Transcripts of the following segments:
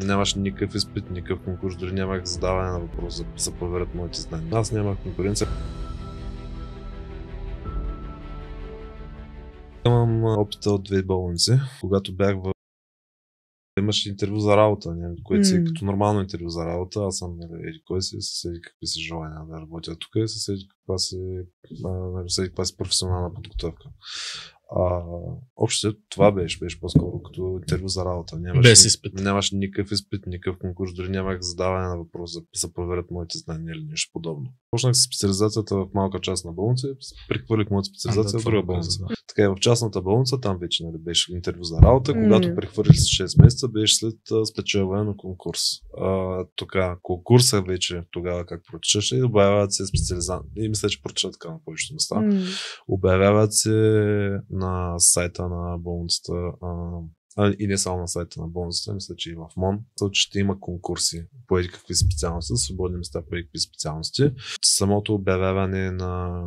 Нямаш никакъв изпит, никакъв конкурс, дори нямах задаване на въпрос да се проверят моите знания. Аз нямах конкуренция. Имам опита от 2 болници. Когато бях имаше интервю за работа, което си като нормално интервю за работа. Аз съм кой си, съседи какви си желания да работя тук и съседи каква си професионална подготовка. Общо това беше по-скоро като интервю за работа. Без изпит. Нямаше никакъв изпит, никакъв конкурс, дори нямах задаване на въпрос да се проверят моите знания или нещо подобно. Почнах с специализацията в малка част на болница и прехвърлих моята специализация в друга болница. Така и в частната болница, там вече беше интервю за работа. Когато прехвърлих с 6 месеца, беше след спечелване на конкурс. Тук конкурса вече тогава как протичаше и обявяват се специализанти. И мисля, че протича така на повечето места. Обявяват се на сайта на болницата, и не само на сайта на болницата, мисля, че и в МОН, че ще има конкурси по какви специалности, свободни места по какви специалности. Самото обявяване на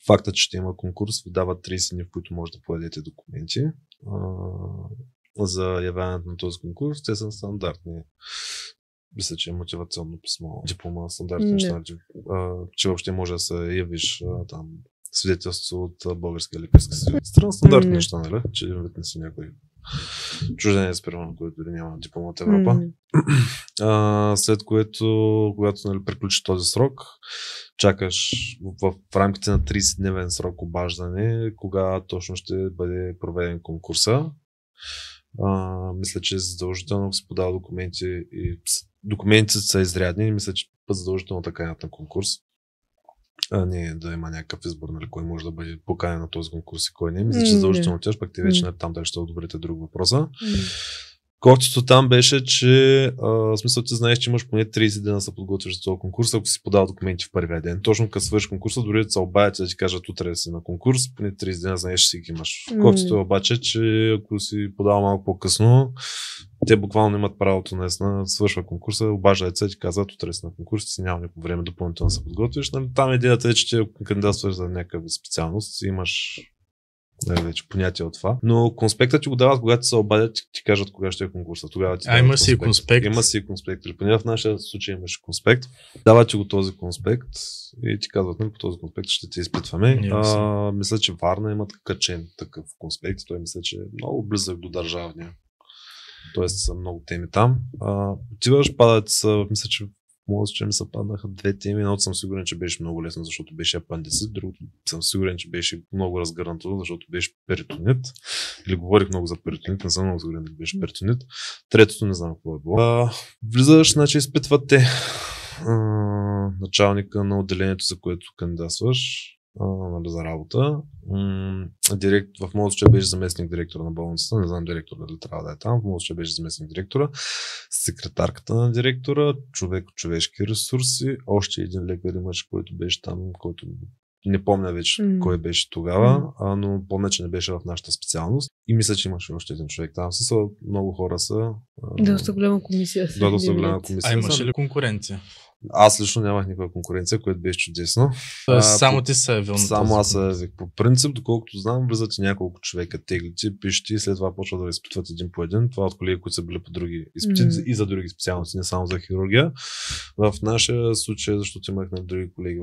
факта, че ще има конкурс, ви дава 30 дни, в които може да подадете документи за явяването на този конкурс. Те са стандартни. Мисля, че е мотивационно писмо, диплома, стандартни неща, че въобще може да се явиш там свидетелство от Българския лекарски съюз. Стандартни неща, нали? Че един вид не си някой чужденец, примерно, който дори няма диплома от Европа. След което, когато приключи този срок, чакаш в рамките на 30-дневен срок обаждане, кога точно ще бъде проведен конкурса. Мисля, че задължително се подава документи и документите са изрядни. Мисля, че задължително така на конкурс. Не да има някакъв избор, нали, кой може да бъде поканен на този конкурс и кой не. Мисля, че задължително тяж, пък те вече там дали ще одобрите друг въпроса. Колкото там беше, че в смисъл ти знаеш, че имаш поне 30 дена да се подготвиш за този конкурс, ако си подава документи в първия ден. Точно като свършиш конкурса, дори да се обадят да ти кажат утре да си на конкурс, поне 30 дена знаеш, че си ги имаш. Колкото обаче, че ако си подава малко по-късно, те буквално имат правото наистина, свършва конкурса, обаждат се и ти казват утре си на конкурс, си няма някакво време допълнително да се подготвиш. Там идеята е, че ти кандидатстваш за някаква специалност, имаш вече понятие от това. Но конспектът ти го дават, когато се обадят, ти кажат кога ще е конкурса. Тогава ти има си конспект. Има си конспект. Или поне в нашия случай имаш конспект. Дават ти го този конспект и ти казват, по този конспект ще те изпитваме. Мисля, че Варна имат качен такъв конспект. Той мисля, че е много близък до държавния. Тоест са много теми там. Отиваш, падат са, мисля, че може да ми се паднаха 2 теми. Едното съм сигурен, че беше много лесно, защото беше апандисит. Другото съм сигурен, че беше много разгърнато, защото беше перитонит. Или говорих много за перитонит, не съм много сигурен, че беше перитонит. Третото не знам какво е било. Влизаш, значи изпитват те началника на отделението, за което кандидатстваш за работа. В моят случай беше заместник директор на болницата, не знам директор дали трябва да е там, в моят случай беше заместник директора, секретарката на директора, човешки ресурси, още един лекар имаше, който беше там, който не помня вече кой беше тогава, но помня, че не беше в нашата специалност. И мисля, че имаше още един човек там. Много хора са. Доста голяма комисия. Доста голяма комисия. Имаше ли конкуренция? Аз лично нямах никаква конкуренция, което беше чудесно. Само ти се явил. Само аз се явих. По принцип, доколкото знам, влизат няколко човека теглици, пишете и след това почват да изпитват един по един. Това от колеги, които са били по други изпити и за други специалности, не само за хирургия. В нашия случай, защото имахме други колеги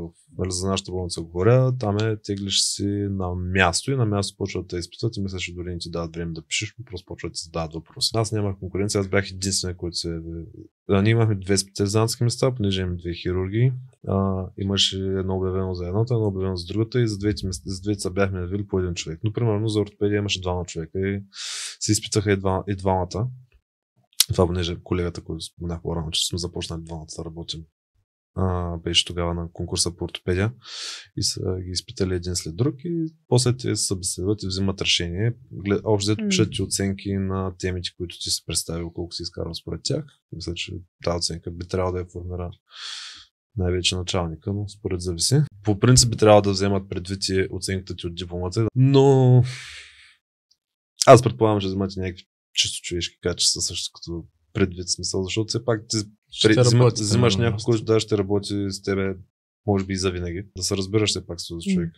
за нашата болница говоря, там теглиш си на място и на място почват да изпитват и мисля, че дори не ти дадат време да пишеш, просто почват да ти задават въпроси. Аз нямах конкуренция, аз бях единствен, който се. Ние имахме 2 специализантски места, понеже имаме 2 хирурги. Имаше едно обявено за едната, едно обявено за другата и за двете са бяхме навили по един човек. Но примерно за ортопедия имаше 2 човека и се изпитаха и двамата. Това понеже колегата, който споменах по-рано, че сме започнали двамата да работим. Беше тогава на конкурса по ортопедия и са ги изпитали един след друг и после те се събеседват и взимат решение. Общо пишат ти оценки на темите, които ти си представил, колко си изкарал според тях. Мисля, че тази оценка би трябвало да я формира най-вече началника, но според зависи. По принцип би трябвало да вземат предвид и оценката ти от дипломата, но аз предполагам, че вземате някакви чисто човешки качества, също като предвид смисъл, защото все пак ти взимаш някой, който ще работи с тебе, може би и завинаги. Да се разбираш все пак с този човек.